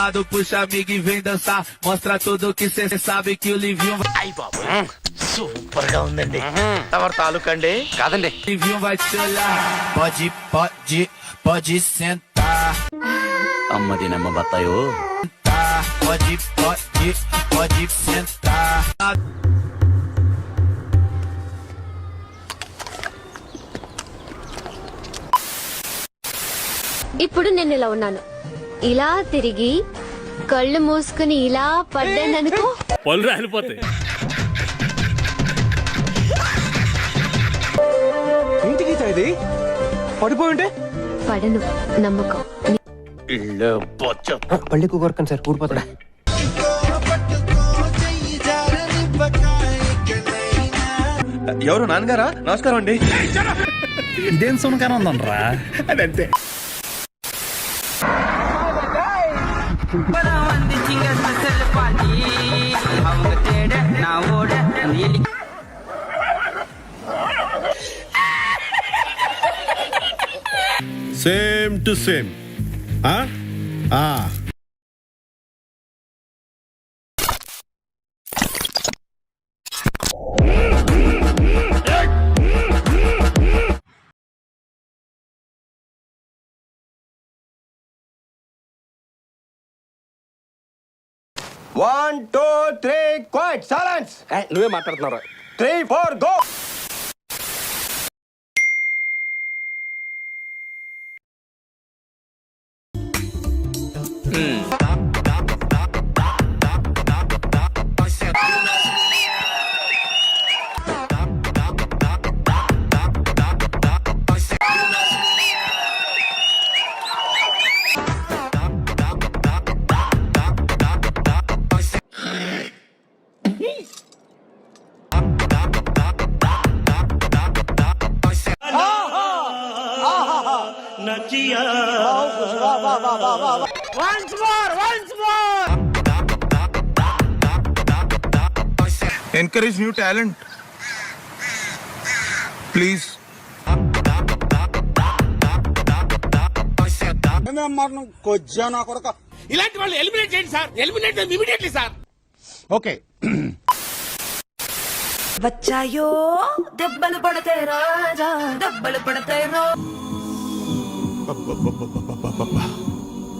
lado, puxa amigo e vem dançar. Mostra tudo que cê sabe que o Livinho vai. అయ్యి బాబు super గా ఉందండి. ఎవరి తాలూకా అండి? కాదండి, Livinho vai te olhar. Pode sentar. అమ్మది నమ్మ బత్తాయో. Pode sentar. ఇప్పుడు నేను ఇలా ఉన్నాను. ఇలా తిరిగి కళ్ళు మూసుకుని ఇలా పడ్డాననుకో, పళ్ళు రాలిపోతాయి. ఇంటికి ఇది పడిపోయి ఉంటే పడను. నమ్మకం. ఇళ్ళు బొచ్చ. పళ్ళి కూరకండి సార్ ఊడిపోతాడా. ఎవరు నాన్నగారా? నమస్కారం అండి. ఇదేం సునకాన ఉందనరా? అదంతే. Same to same. One two three quiet silence. నువ్వే మాట్లాడుతున్నావు. 3 4 go. Encourage new talent. Please. ఇలాంటి వాళ్ళు ఎలిమినేట్ చేయండి sir. Eliminate immediately sir. Okay. వచ్చాయో దెబ్బలు పడతాయి రాజా, దెబ్బలు పడతాయి రో.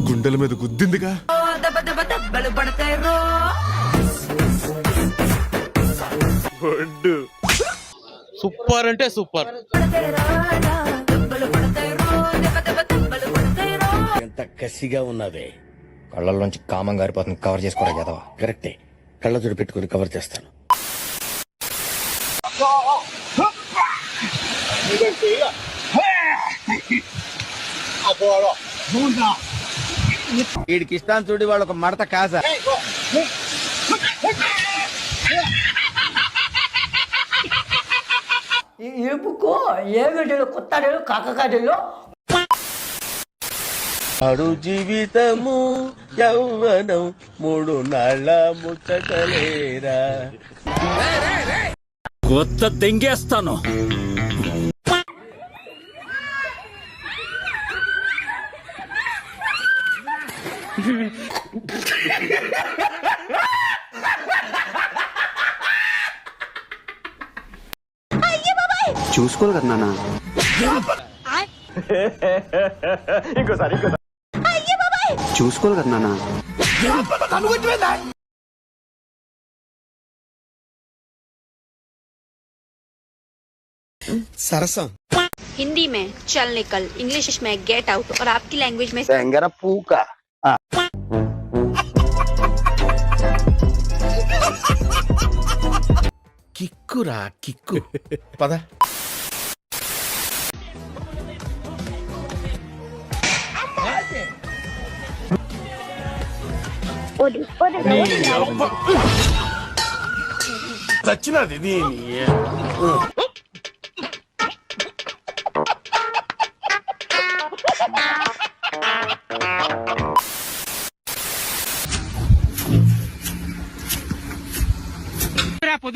గుండెల మీద గుద్దిందిగా. దెబ్బ దెబ్బ దెబ్బలు పడతాయి రో. సూపర్ అంటే సూపర్. పడతాయి రాజా, దెబ్బలు పడతాయి రో. దెబ్బ దెబ్బ దెబ్బలు పడతాయి రో. ఎంత కసిగా ఉన్నావే. కళ్ళల్లోంచి కామం గారిపోతుంది. కవర్ చేసుకోరా కదవా. కరెక్టే, కళ్ళజోడు పెట్టుకుని కవర్ చేస్తాను. వీడికి ఇష్టాన్ని చూడి వాళ్ళు ఒక మడత కాసా. ఏపుకో ఏగడ్డలు కొత్తడలు కాకకాడలు. అడు జీవితము యౌవనం 3 నాళ్ళ ముచ్చటలేరా. కొత్త తెంగేస్తాను. చూసుకోరు కదా నాన్న. ఇంకోసారి చూసుకోరు కదా నాన్న. సరసం. हिंदी में चल निकल, इंग्लिश में गेट आउट और आपकी लैंग्वेज में తెంగర పూక. కిక్కురా కిక్కు. పద. చచ్చినది దీని.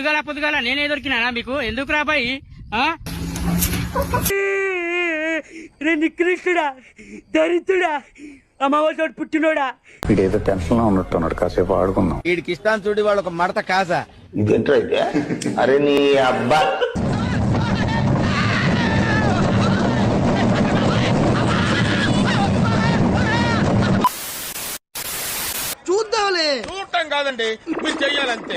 పొద్దుగాల నేనే దొరికినా మీకు? ఎందుకు రాబాయి? నికృష్టుడా, దరిద్రుడా, అమావాస్య పుట్టినోడా వీడేదో టెన్షన్ లో ఉన్నట్టున్నాడు, కాసేపు ఆడుకుందాం. వీడికి ఇష్టాన్ని చూడి వాళ్ళు ఒక మడత కాజా. ఇదేంటో అయితే, అరే నీ అబ్బా. చూడటం కాదండి మీరు చెయ్యాలంతే.